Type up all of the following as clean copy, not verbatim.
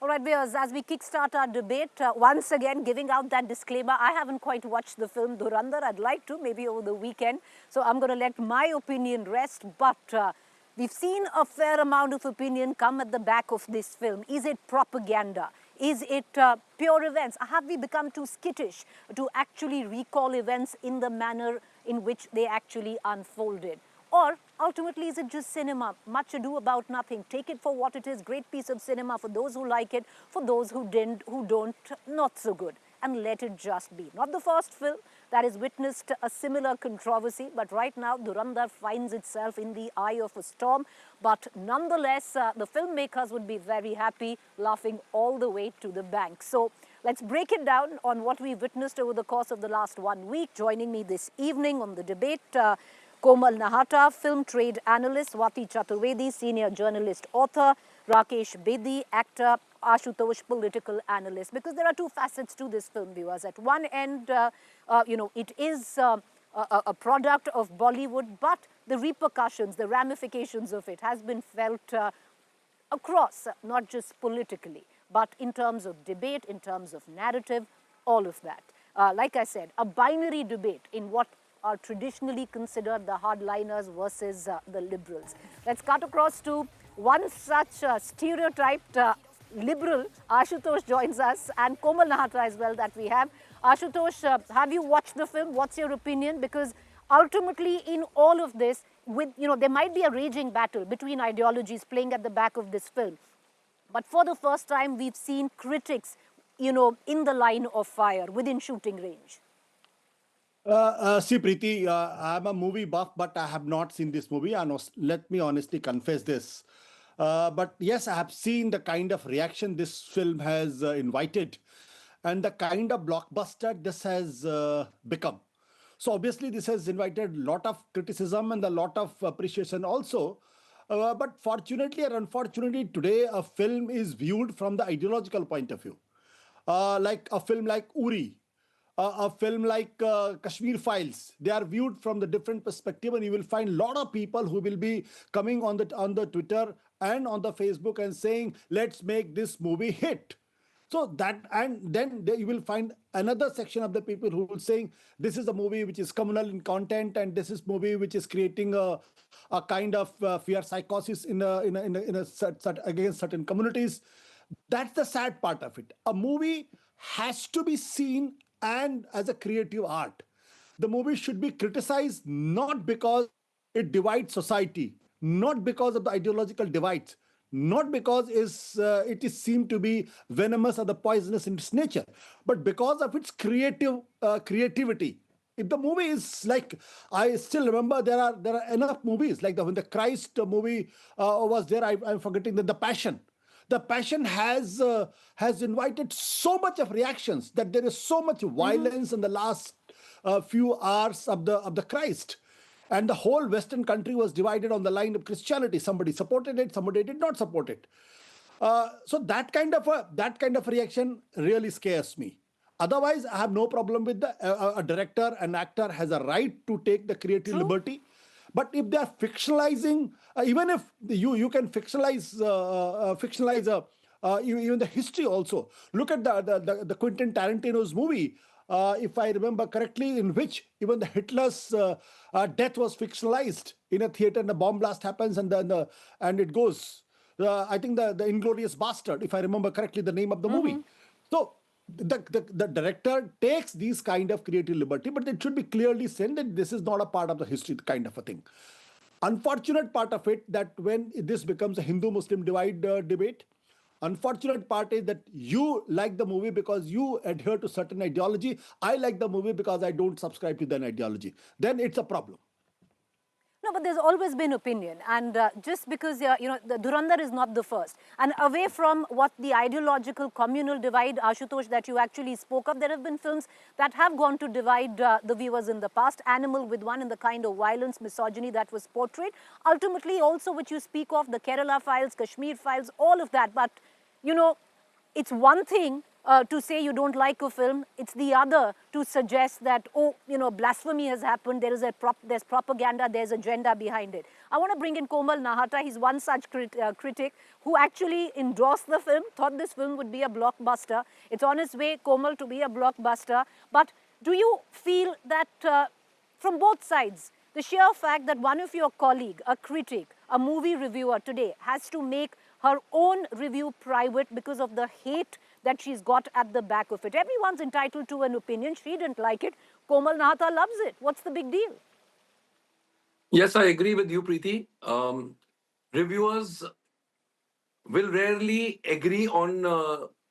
All right, viewers, as we kickstart our debate, once again giving out that disclaimer, I haven't quite watched the film Dhurandhar. I'd like to, maybe over the weekend. So I'm going to let my opinion rest. But we've seen a fair amount of opinion come at the back of this film. Is it propaganda? Is it pure events? Have we become too skittish to actually recall events in the manner in which they actually unfolded? Or ultimately, is it just cinema? Much ado about nothing. Take it for what it is. Great piece of cinema for those who like it, for those who didn't, who don't, not so good. And let it just be. Not the first film that has witnessed a similar controversy, but right now Dhurandhar finds itself in the eye of a storm. But nonetheless, the filmmakers would be very happy, laughing all the way to the bank. So let's break it down on what we've witnessed over the course of the last 1 week. Joining me this evening on the debate, Komal Nahta, film trade analyst; Swati Chaturvedi, senior journalist author; Rakesh Bedi, actor; Ashutosh, political analyst. Because there are two facets to this film, viewers. At one end, it is a product of Bollywood, but the repercussions, the ramifications of it has been felt across, not just politically, but in terms of debate, in terms of narrative, all of that. Like I said, a binary debate in what are traditionally considered the hardliners versus the liberals. Let's cut across to one such stereotyped liberal. Ashutosh joins us, and Komal Nahta as well that we have. Ashutosh, have you watched the film? What's your opinion? Because ultimately in all of this, there might be a raging battle between ideologies playing at the back of this film. But for the first time, we've seen critics, in the line of fire, within shooting range. See, Preeti, I'm a movie buff, but I have not seen this movie. And let me honestly confess this. But yes, I have seen the kind of reaction this film has invited and the kind of blockbuster this has become. So obviously, this has invited a lot of criticism and a lot of appreciation also. But fortunately or unfortunately, today a film is viewed from the ideological point of view. Like a film like Uri, a film like Kashmir Files. They are viewed from the different perspective, and you will find a lot of people who will be coming on the Twitter and on the Facebook and saying, "Let's make this movie hit." So that, and then you will find another section of the people who will saying this is a movie which is communal in content, and this is movie which is creating a kind of fear psychosis against certain communities. That's the sad part of it. A movie has to be seen and as a creative art. The movie should be criticized not because it divides society, not because of the ideological divides, not because it is seemed to be venomous or the poisonous in its nature, but because of its creativity. If the movie is like, I still remember there are enough movies like when the Christ movie was there. I'm forgetting that the Passion has invited so much of reactions that there is so much violence in the last few hours of the Christ, and the whole Western country was divided on the line of Christianity. Somebody supported it, somebody did not support it. So that kind of reaction really scares me. Otherwise, I have no problem with a director, an actor has a right to take the creative True. liberty. But if they are fictionalizing, even if you can fictionalize even the history also. Look at the Quentin Tarantino's movie, if I remember correctly, in which even the Hitler's death was fictionalized in a theater, and the bomb blast happens, and it goes. I think the Inglorious Bastard, if I remember correctly, the name of the movie. So the director takes these kind of creative liberty, but it should be clearly said that this is not a part of the history kind of a thing. Unfortunate part of it that when this becomes a Hindu-Muslim divide debate, unfortunate part is that you like the movie because you adhere to certain ideology. I like the movie because I don't subscribe to that ideology. Then it's a problem. No, but there's always been opinion. And just because, the Dhurandhar is not the first. And away from what the ideological communal divide, Ashutosh, that you actually spoke of, there have been films that have gone to divide the viewers in the past. Animal with one, and the kind of violence, misogyny that was portrayed. Ultimately, also, which you speak of, the Kerala Files, Kashmir Files, all of that. But, it's one thing to say you don't like a film. It's the other to suggest that, oh, blasphemy has happened. There's propaganda, there's agenda behind it. I want to bring in Komal Nahta. He's one such critic who actually endorsed the film, thought this film would be a blockbuster. It's on its way, Komal, to be a blockbuster. But do you feel that from both sides, the sheer fact that one of your colleague, a critic, a movie reviewer today, has to make her own review private because of the hate that she's got at the back of it. Everyone's entitled to an opinion. She didn't like it. Komal Nahta loves it. What's the big deal? Yes, I agree with you, Preeti. Reviewers will rarely agree on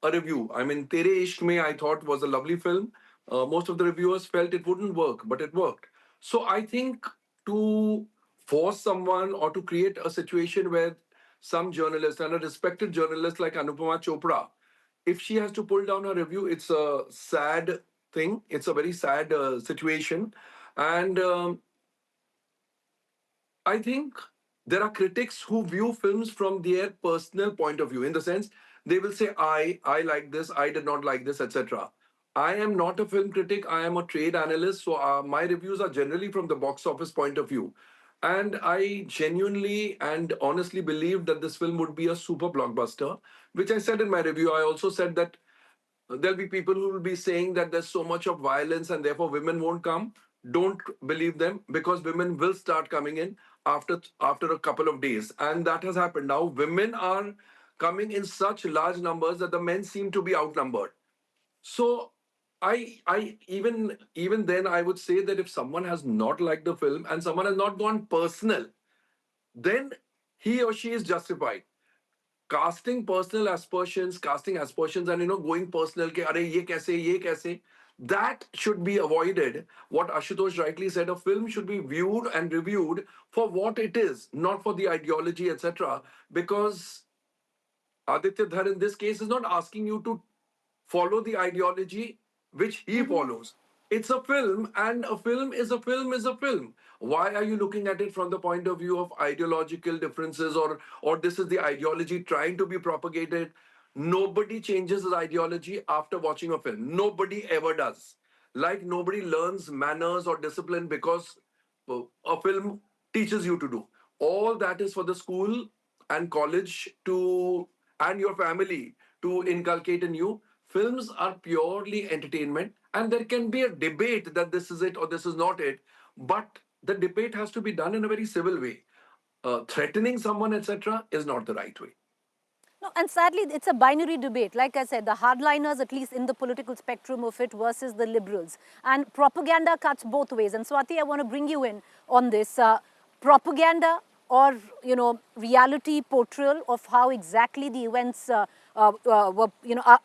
a review. I mean, Tere Ishq Mein, I thought was a lovely film. Most of the reviewers felt it wouldn't work, but it worked. So I think to force someone or to create a situation where some journalist and a respected journalist like Anupama Chopra, if she has to pull down her review, it's a sad thing. It's a very sad situation. And I think there are critics who view films from their personal point of view, in the sense they will say, I like this, I did not like this, etc. I am not a film critic, I am a trade analyst, so my reviews are generally from the box office point of view. And I genuinely and honestly believed that this film would be a super blockbuster, which I said in my review. I also said that there'll be people who will be saying that there's so much of violence and therefore women won't come. Don't believe them, because women will start coming in after a couple of days, and that has happened. Now women are coming in such large numbers that the men seem to be outnumbered. So I even then I would say that if someone has not liked the film and someone has not gone personal, then he or she is justified. Casting aspersions, and going personal, ke, Are, ye kaise, that should be avoided. What Ashutosh rightly said, a film should be viewed and reviewed for what it is, not for the ideology, etc. Because Aditya Dhar in this case is not asking you to follow the ideology which he follows. It's a film, and a film is a film is a film. Why are you looking at it from the point of view of ideological differences, or this is the ideology trying to be propagated? Nobody changes his ideology after watching a film. Nobody ever does. Like nobody learns manners or discipline because a film teaches you to do. All that is for the school and college to and your family to inculcate in you. Films are purely entertainment, and there can be a debate that this is it or this is not it, but the debate has to be done in a very civil way. Threatening someone, etc., is not the right way. No, and sadly, it's a binary debate. Like I said, the hardliners, at least in the political spectrum of it, versus the liberals. And propaganda cuts both ways. And Swati, I want to bring you in on this. Propaganda or, reality portrayal of how exactly the events were,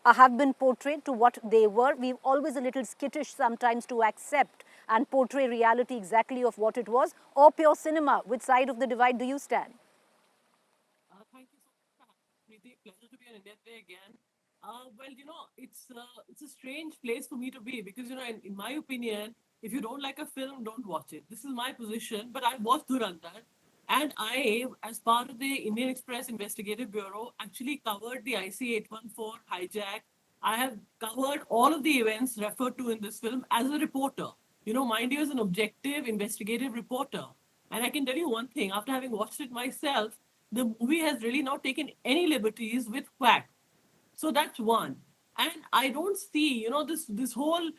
have been portrayed to what they were. We're always a little skittish sometimes to accept and portray reality exactly of what it was. Or pure cinema. Which side of the divide do you stand? Thank you so much for having me, Preeti. Pleasure to be on India Today again. Well, it's a strange place for me to be because in my opinion, if you don't like a film, don't watch it. This is my position. But I watched Dhurandhar, and I, as part of the Indian Express Investigative Bureau, actually covered the IC 814 hijack. I have covered all of the events referred to in this film as a reporter. Mind you, as an objective investigative reporter. And I can tell you one thing: after having watched it myself, the movie has really not taken any liberties with fact. So that's one. And I don't see, this whole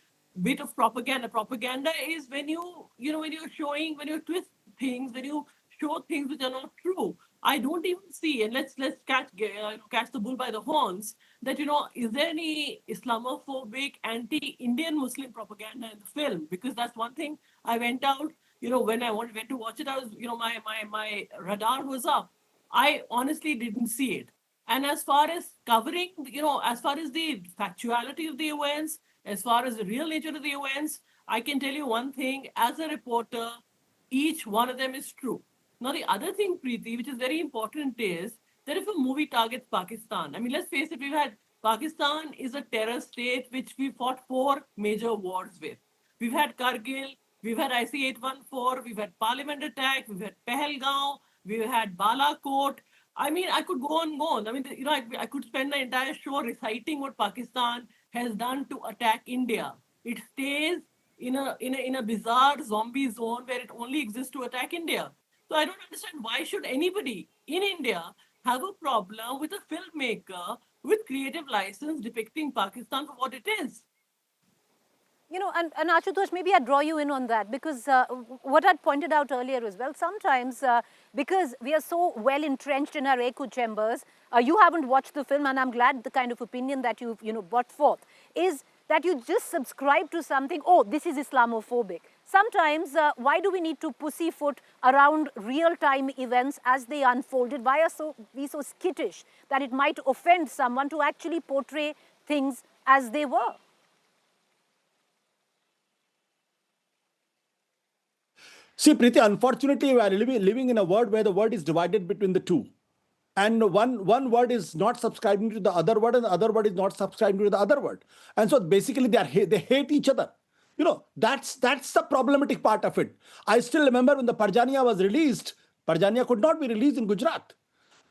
bit of propaganda. Propaganda is when when you're showing, when you twist things, when you show things which are not true. I don't even see, and let's catch the bull by the horns. That is there any Islamophobic, anti-Indian Muslim propaganda in the film? Because that's one thing. I went out, when went to watch it, I was, my radar was up. I honestly didn't see it. And as far as covering, as far as the factuality of the events, as far as the real nature of the events, I can tell you one thing: as a reporter, each one of them is true. Now, the other thing, Preeti, which is very important, is that if a movie targets Pakistan, I mean, let's face it, Pakistan is a terror state which we fought four major wars with. We've had Kargil, we've had IC 814, we've had Parliament attack, we've had Pahalgaon, we've had Balakot. I mean, I could go on and go on. I mean, I could spend the entire show reciting what Pakistan has done to attack India. It stays in a bizarre zombie zone where it only exists to attack India. So I don't understand why should anybody in India have a problem with a filmmaker with creative license depicting Pakistan for what it is. And Ashutosh, maybe I draw you in on that because what I'd pointed out earlier as well, sometimes because we are so well entrenched in our echo chambers, you haven't watched the film, and I'm glad the kind of opinion that you've, brought forth is that you just subscribe to something, oh, this is Islamophobic. Sometimes, why do we need to pussyfoot around real-time events as they unfolded? Why are we so skittish that it might offend someone to actually portray things as they were? See, Preeti, unfortunately, we are living in a world where the word is divided between the two. And one word is not subscribing to the other word, and the other word is not subscribing to the other word. And so basically, they hate each other. That's the problematic part of it. I still remember when the Parjania was released. Parjania could not be released in Gujarat.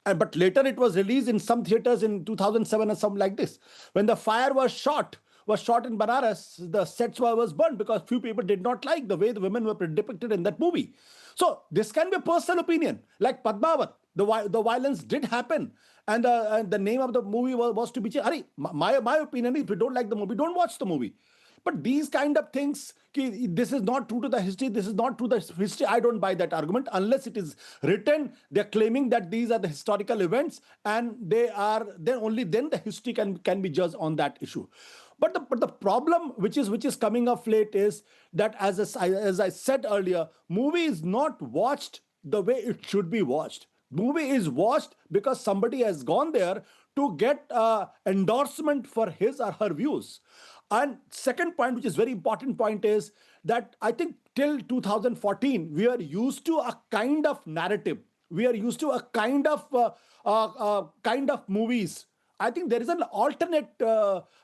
But later it was released in some theaters in 2007 or something like this. When the fire was shot in Banaras, the sets was burned because few people did not like the way the women were depicted in that movie. So this can be a personal opinion. Like Padmavat, the violence did happen, and the name of the movie was to be changed. My opinion, if you don't like the movie, don't watch the movie. But these kind of things, this is not true to the history, this is not true to the history, I don't buy that argument unless it is written. They're claiming that these are the historical events, and they are, then only then the history can be judged on that issue. But the problem which is coming of late is that, as I said earlier, movie is not watched the way it should be watched. Movie is watched because somebody has gone there to get endorsement for his or her views. And second point, which is very important point, is that I think till 2014 we are used to a kind of narrative. We are used to a kind of movies. I think there is an alternate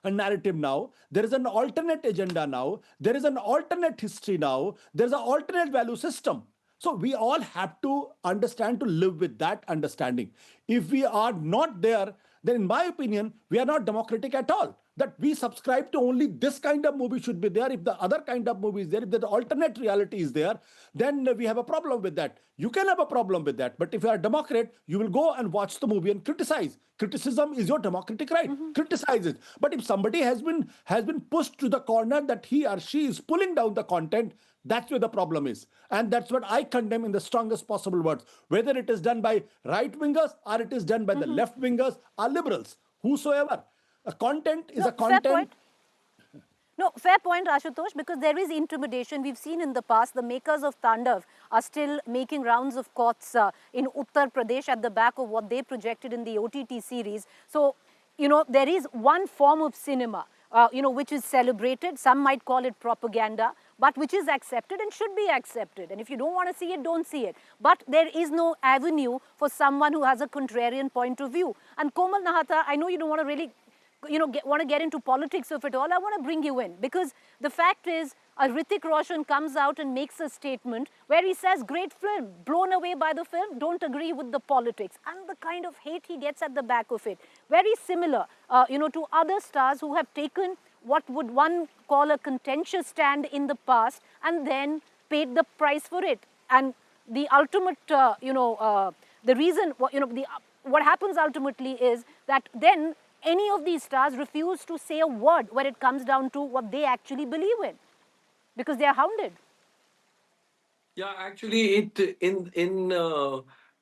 narrative now. There is an alternate agenda now. There is an alternate history now. There is an alternate value system. So we all have to understand to live with that understanding. If we are not there, then in my opinion, we are not democratic at all. That we subscribe to only this kind of movie should be there. If the other kind of movie is there, if the alternate reality is there, then we have a problem with that. You can have a problem with that. But if you are a Democrat, you will go and watch the movie and criticize. Criticism is your democratic right. Criticize it. But if somebody has been pushed to the corner that he or she is pulling down the content, that's where the problem is. And that's what I condemn in the strongest possible words. Whether it is done by right wingers or it is done by the left wingers or liberals, whosoever. A content is No, a fair content. point. No, fair point, Ashutosh, because there is intimidation. We've seen in the past the makers of Tandav are still making rounds of courts in Uttar Pradesh at the back of what they projected in the OTT series. So, there is one form of cinema, which is celebrated. Some might call it propaganda, but which is accepted and should be accepted. And if you don't want to see it, don't see it. But there is no avenue for someone who has a contrarian point of view. And Komal Nahta, I know you don't want to really want to get into politics of it all, I want to bring you in because the fact is, Hrithik Roshan comes out and makes a statement where he says, great film, blown away by the film, don't agree with the politics. And the kind of hate he gets at the back of it. Very similar, to other stars who have taken what would one call a contentious stand in the past and then paid the price for it. And the ultimate, the reason, what happens ultimately is that then any of these stars refuse to say a word when it comes down to what they actually believe in because they are hounded. Yeah, actually, it in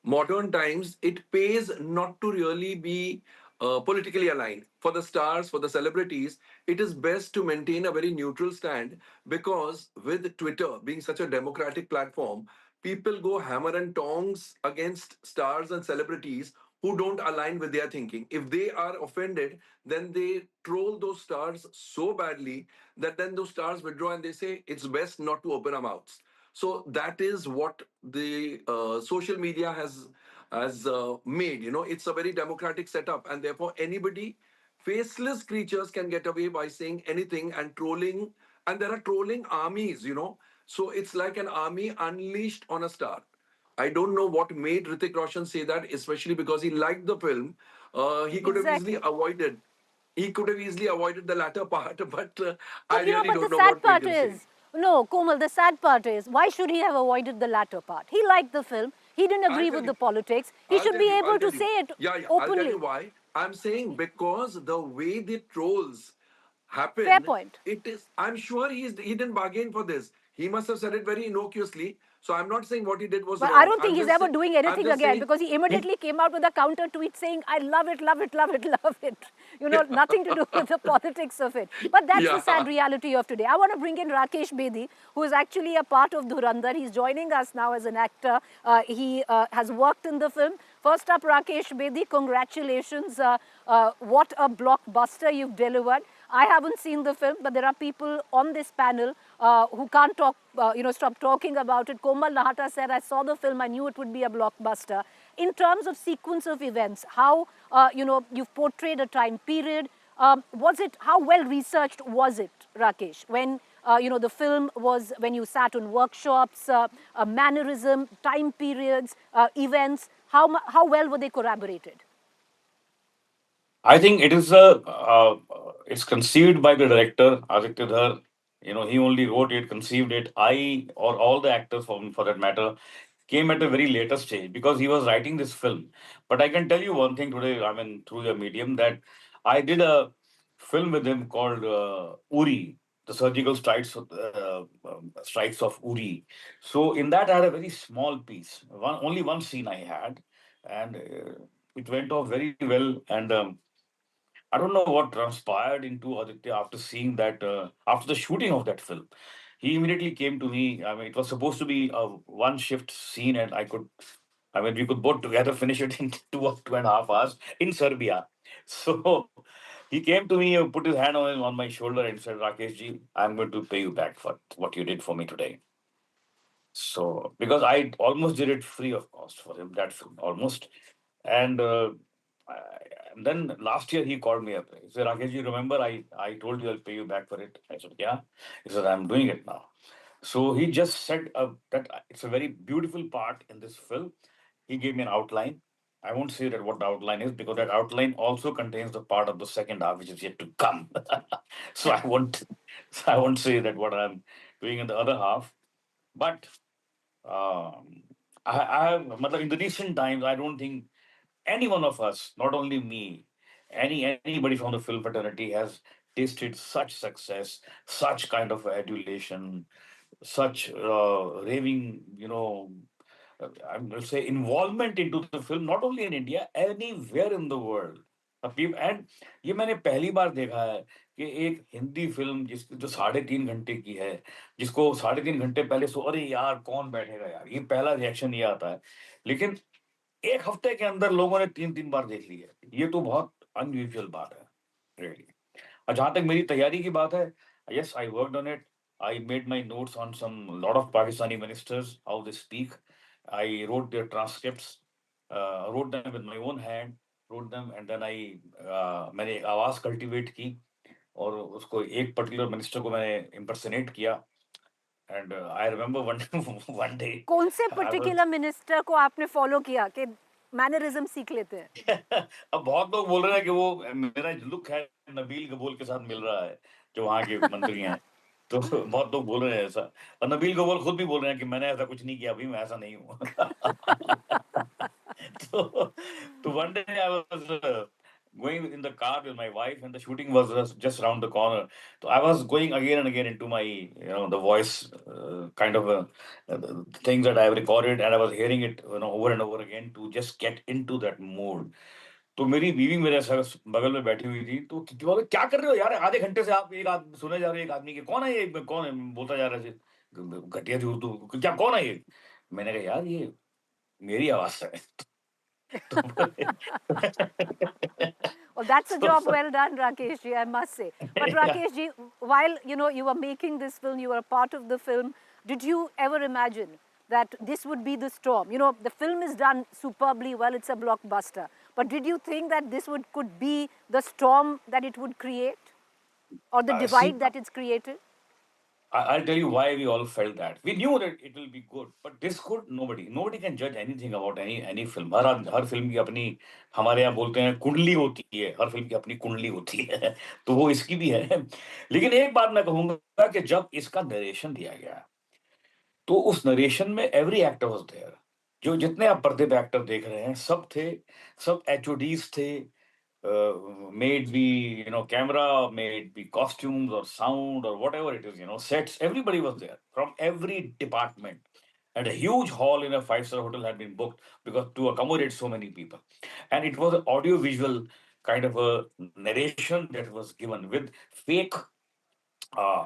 modern times, it pays not to really be politically aligned. For the stars, for the celebrities, it is best to maintain a very neutral stand because with Twitter being such a democratic platform, people go hammer and tongs against stars and celebrities who don't align with their thinking. If they are offended, then they troll those stars so badly that then those stars withdraw and they say it's best not to open our mouths. So that is what the social media has made. It's a very democratic setup, and therefore anybody, faceless creatures, can get away by saying anything and trolling. And there are trolling armies. So it's like an army unleashed on a star. I don't know what made Hrithik Roshan say that, especially because he liked the film. He could have easily Exactly. avoided. He could have easily avoided the latter part, but I But really but the don't know sad what made part him say. is, no, Komal, the sad part is, why should he have avoided the latter part? He liked the film. He didn't I'll agree tell with you. the politics. He should be I'll able to tell say you. it Yeah, yeah. I'll tell you openly. why. I'm saying because the way the trolls Fair happen, point. it is. I'm sure he didn't bargain for this. He must have said it very innocuously. So I'm not saying what he did was But I wrong. don't think he's ever doing I'm anything just again saying because he he. immediately came out with a counter tweet saying, I love it, love it, love it, love it. You know, nothing to do with the politics of it. But that's the sad Yeah. reality of today. I want to bring in Rakesh Bedi, who is actually a part of Dhurandhar. He's joining us now as an actor. He has worked in the film. First up, Rakesh Bedi, congratulations. What a blockbuster you've delivered. I haven't seen the film, but there are people on this panel who can't talk, stop talking about it. Komal Nahta said, I saw the film, I knew it would be a blockbuster. In terms of sequence of events, how, you've portrayed a time period, how well researched was it, Rakesh? When, the film was, when you sat on workshops, mannerism, time periods, events, how well were they corroborated? I think it's conceived by the director Aditya Dhar. He only wrote it, conceived it. I or all the actors for that matter came at a very later stage because he was writing this film. But I can tell you one thing today. I mean, through your medium, that I did a film with him called Uri, the surgical strikes of Uri. So in that, I had a very small piece. Only one scene I had, and it went off very well. And I don't know what transpired into Aditya after seeing that, after the shooting of that film. He immediately came to me. I mean, it was supposed to be a one shift scene, and we could both together finish it in 2.5 hours in Serbia. So he came to me, put his hand on my shoulder, and said, Rakesh ji, I'm going to pay you back for what you did for me today. So, because I almost did it free of cost for him, that film, almost. And I- and then last year he called me up. He said, Rakesh, you remember I told you I'll pay you back for it? I said, yeah. He said, I'm doing it now. So he just said that it's a very beautiful part in this film. He gave me an outline. I won't say that what the outline is because that outline also contains the part of the second half which is yet to come. so I won't I won't say that what I'm doing in the other half. But um, in the recent times, I don't think any one of us, not only me, anybody from the film fraternity has tasted such success, such kind of adulation, such raving, I'm going to say involvement into the film, not only in India, anywhere in the world. And ये मैंने पहली बार देखा है कि एक Hindi film जो 3.5 घंटे की है, जिसको 3.5 घंटे पहले अरे यार कौन बैठेगा यार, ये पहला रिएक्शन ये आता है। लेकिन एक हफ्ते के अंदर लोगों ने 3-3 बार देख ली है। ये तो बहुत अनयूजुअल बात है, रियली। और जहाँ तक मेरी तैयारी की बात है, yes, I worked on it. I made my notes on lot of Pakistani ministers, how they speak. I wrote their transcripts, wrote them with my own hand, wrote them, and then मैंने एक आवाज cultivate की और उसको एक particular minister को मैंने impersonate किया। And I remember one day कौन से I was पर्टिकुलर मिनिस्टर को आपने फॉलो किया कि मैनरिज्म सीख लेते हैं? अब बहुत लोग बोल रहे हैं कि वो मेरा लुक है नबील कबूल के साथ मिल रहा है, जो वहाँ के मंत्री हैं। तो बहुत लोग बोल रहे हैं ऐसा, और नबील कबूल खुद भी बोल रहे हैं कि मैंने ऐसा कुछ नहीं किया, अभी मैं ऐसा नहीं हूँ। तो one day I was going in the car with my wife and the shooting was just around the corner. So I was going again and again into my, the voice kind of things that I have recorded, and I was hearing it, over and over again to just get into that mood. तो मेरी बीवी मेरे बगल में बैठी हुई थी, तो बोले क्या कर रहे हो यार, आधे घंटे से आप एक आदमी सुने जा रहे हो, एक आदमी के कौन है ये, कौन है बोलता जा रहा है, घटिया थी उर्दू, क्या कौन है ये? मैंने कहा यार ये मेरी आवाज है। तो Well, that's a job so, well done, Rakesh ji, I must say. But yeah. Rakesh ji, while you were making this film, you were a part of the film. Did you ever imagine that this would be the storm? The film is done superbly well; it's a blockbuster. But did you think that this could be the storm that it would create, or the See, divide that it's created? I'll tell you why we all felt that. We knew that it will be good, but this good, nobody can judge anything about any film. Her film की अपनी, हमारे यहाँ बोलते हैं कुंडली होती है, हर film की अपनी कुंडली होती है तो वो इसकी भी है। लेकिन एक बात मैं कहूंगा कि जब इसका नरेशन दिया गया, तो उस नरेशन में एवरी एक्टर वाज देयर। जो जितने आप पर्दे पे एक्टर देख रहे हैं सब थे, सब एचओडीज थे, made be, camera, made be costumes or sound or whatever it is, sets, everybody was there from every department. And a huge hall in a five-star hotel had been booked because to accommodate so many people. And it was an audio-visual kind of a narration that was given with fake, uh,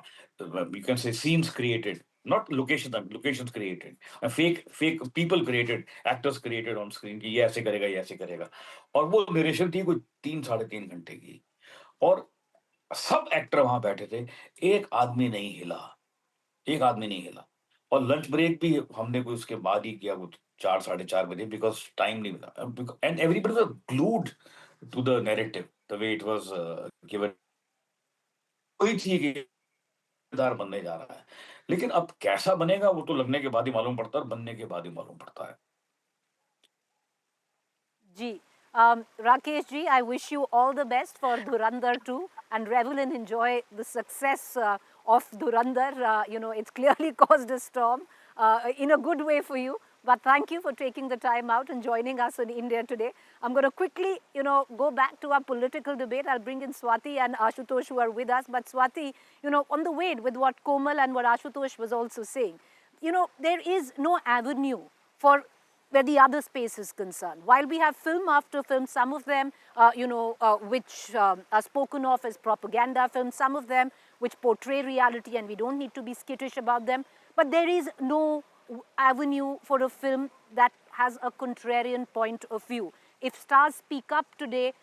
you can say scenes created, not locations created, fake people created, actors created on screen कि ये ऐसे करेगा, ये ऐसे करेगा। और वो narration थी कोई 3 साढ़े 3 घंटे की, और सब एक्टर वहां बैठे थे, एक आदमी नहीं हिला, एक आदमी नहीं हिला। और लंच ब्रेक भी हमने कोई उसके बाद ही किया, कुछ 4 साढ़े 4 बजे, बिकॉज टाइम नहीं मिला, and everybody was glued to the narrative the way it was given. कोई थी कि दार बनने जा रहा है, लेकिन अब कैसा बनेगा वो तो लगने के बाद ही मालूम पड़ता है, और बनने के बाद ही मालूम पड़ता है। Ji. Rakesh ji, I wish you all the best for Dhurandhar 2 and revel and enjoy the success of Dhurandhar. It's clearly caused a storm in a good way for you. But thank you for taking the time out and joining us in India today. I'm going to quickly, go back to our political debate. I'll bring in Swati and Ashutosh who are with us. But Swati, on the way with what Komal and what Ashutosh was also saying, there is no avenue for where the other space is concerned. While we have film after film, some of them, which are spoken of as propaganda films, some of them which portray reality, and we don't need to be skittish about them, but there is no avenue for a film that has a contrarian point of view. If stars speak up today,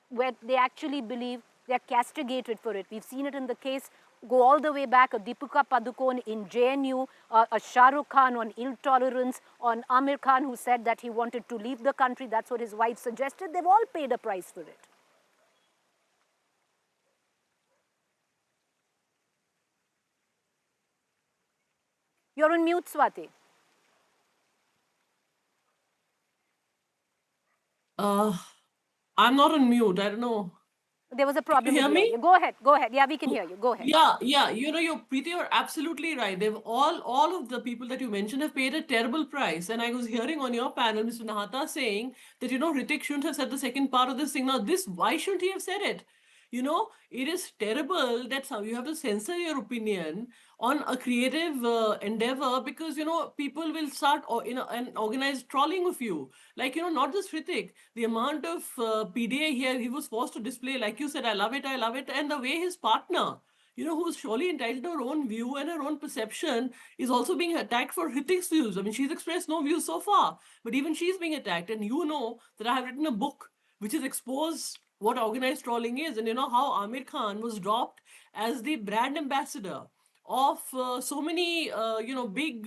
where they actually believe, they're castigated for it. We've seen it in the case, go all the way back, a Deepika Padukone in JNU, a Shah Rukh Khan on intolerance, on Amir Khan who said that he wanted to leave the country. That's what his wife suggested. They've all paid a price for it. You're on mute, Swati. I'm not on mute. I don't know. There was a problem. Can you hear me? Go ahead. Go ahead. Yeah, we can hear you. Go ahead. Yeah. Preeti, you're absolutely right. They've all of the people that you mentioned have paid a terrible price. And I was hearing on your panel, Mr. Nahata saying that, Hrithik shouldn't have said the second part of this thing. Now, why shouldn't he have said it? It is terrible that you have to censor your opinion on a creative endeavor because, people will start, an organized trolling of you. Like, not just Hrithik, the amount of PDA here he was forced to display, like you said, I love it. And the way his partner, who's surely entitled to her own view and her own perception, is also being attacked for Hrithik's views. I mean, she's expressed no views so far, but even she's being attacked. And that I have written a book which has exposed what organized trolling is, and how Amir Khan was dropped as the brand ambassador of so many big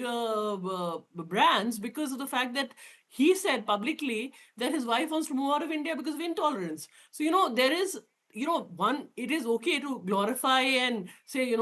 brands because of the fact that he said publicly that his wife wants to move out of India because of intolerance. So there is one, it is okay to glorify and say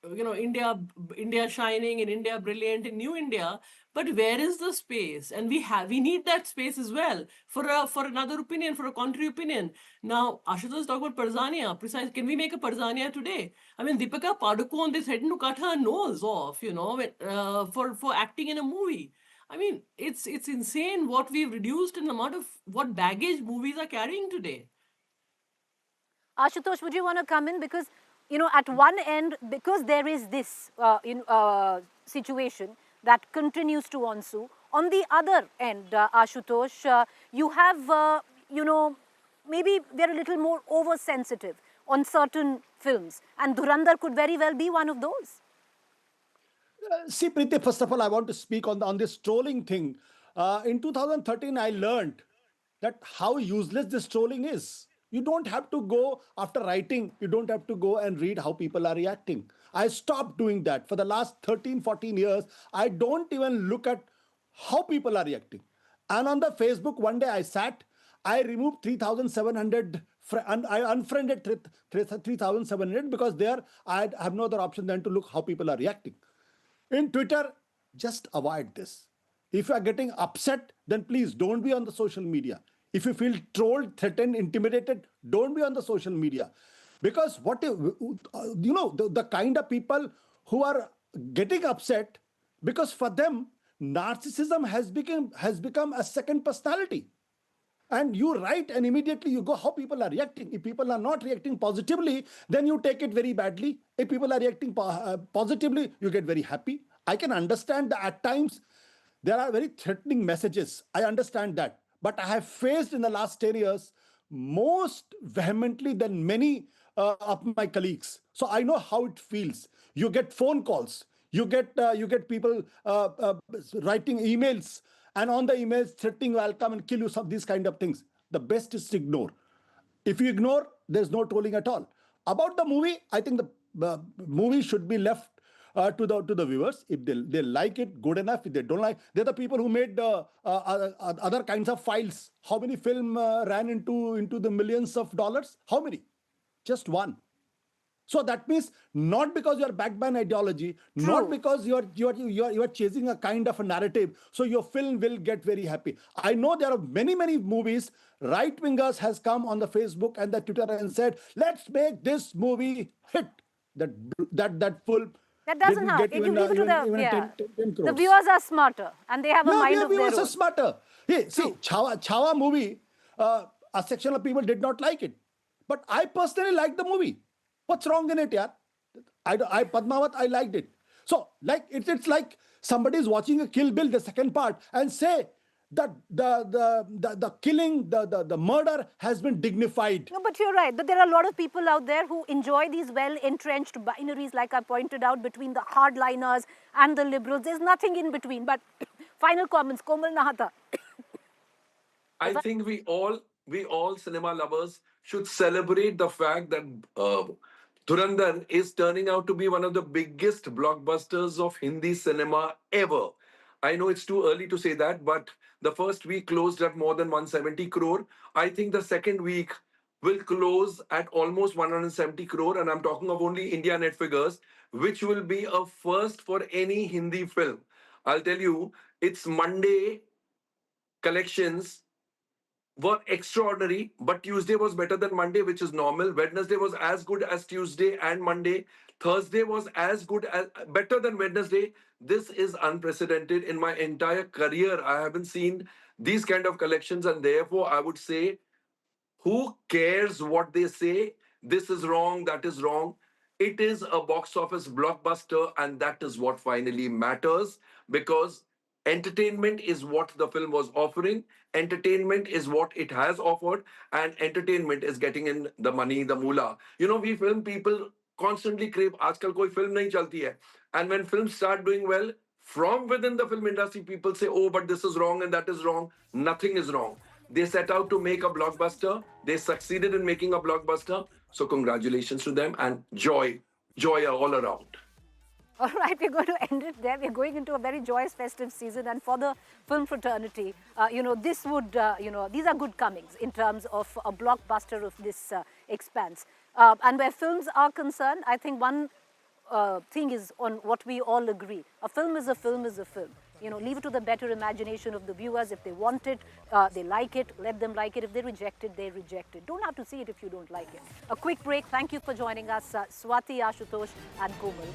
India shining and India brilliant in new India, but where is the space? And we need that space as well for another opinion, for a contrary opinion. Now, Ashutosh talked about Parzania. Precise. Can we make a Parzania today? I mean, Deepika Padukone, they threatened to cut her nose off, for acting in a movie. I mean, it's insane what we've reduced in the amount of what baggage movies are carrying today. Ashutosh, would you want to come in? Because, at one end, because there is this situation that continues to ensue. On the other end, Ashutosh, you have, maybe we're a little more oversensitive on certain films. And Dhurandhar could very well be one of those. See, Preeti, first of all, I want to speak on this trolling thing. In 2013, I learned that how useless this trolling is. You don't have to go after writing, you don't have to go and read how people are reacting. I stopped doing that. For the last 13, 14 years, I don't even look at how people are reacting. And on the Facebook, one day I removed 3,700 And I unfriended 3,700 because there I have no other option than to look how people are reacting. In Twitter, just avoid this. If you are getting upset, then please don't be on the social media. If you feel trolled, threatened, intimidated, don't be on the social media. Because the kind of people who are getting upset, because for them, narcissism has become a second personality. And you write and immediately you go how people are reacting. If people are not reacting positively, then you take it very badly. If people are reacting positively, you get very happy. I can understand that at times there are very threatening messages. I understand that. But I have faced in the last 10 years most vehemently than many of my colleagues. So I know how it feels. You get phone calls. You get people writing emails, and on the emails threatening, I'll come and kill you, some these kind of things. The best is to ignore. If you ignore, there's no trolling at all. About the movie, I think the movie should be left to the viewers. If they like it, good enough. If they don't like, they're the people who made other kinds of files. How many film ran into the millions of dollars? How many? Just one. So that means not because you are backed by an ideology, not True. because you are chasing a kind of a narrative. So your film will get very happy. I know there are many movies. Right wingers has come on the Facebook and the Twitter and said, "Let's make this movie hit." That film That doesn't didn't help. get You even leave it to the, even yeah. 10 The crores. viewers are smarter and they have a Yeah, mind yeah, of we their were so own. smarter. Hey, see, Chhawa movie, a section of people did not like it. But I personally liked the movie. What's wrong in it, yeah? Padmavat, I liked it. So, like, it's like somebody is watching a Kill Bill, the second part, and say that the killing, the murder has been dignified. No, but you're right. But there are a lot of people out there who enjoy these well-entrenched binaries, like I pointed out, between the hardliners and the liberals. There's nothing in between. But final comments, Komal Nahta. I think we all cinema lovers should celebrate the fact that Dhurandhar is turning out to be one of the biggest blockbusters of Hindi cinema ever. I know it's too early to say that, but the first week closed at more than 170 crore. I think the second week will close at almost 170 crore, and I'm talking of only India net figures, which will be a first for any Hindi film. I'll tell you, it's Monday collections were extraordinary, but Tuesday was better than Monday, which is normal. Wednesday was as good as Tuesday and Monday. Thursday was as good as better than Wednesday. This is unprecedented in my entire career. I haven't seen these kind of collections, and therefore I would say who cares what they say? This is wrong, that is wrong. It is a box office blockbuster, and that is what finally matters because entertainment is what the film was offering. Entertainment is what it has offered, and entertainment is getting in the money, the moolah. We film people constantly crave. आजकल कोई film नहीं चलती है. And when films start doing well, from within the film industry, people say, oh, but this is wrong and that is wrong. Nothing is wrong. They set out to make a blockbuster. They succeeded in making a blockbuster. So congratulations to them and joy all around. All right, we're going to end it there. We're going into a very joyous festive season, and for the film fraternity, this would, these are good comings in terms of a blockbuster of this expanse. And where films are concerned, I think one thing is on what we all agree. A film is a film is a film. Leave it to the better imagination of the viewers. If they want it, they like it, let them like it. If they reject it, they reject it. Don't have to see it if you don't like it. A quick break. Thank you for joining us, Swati, Ashutosh and Komal.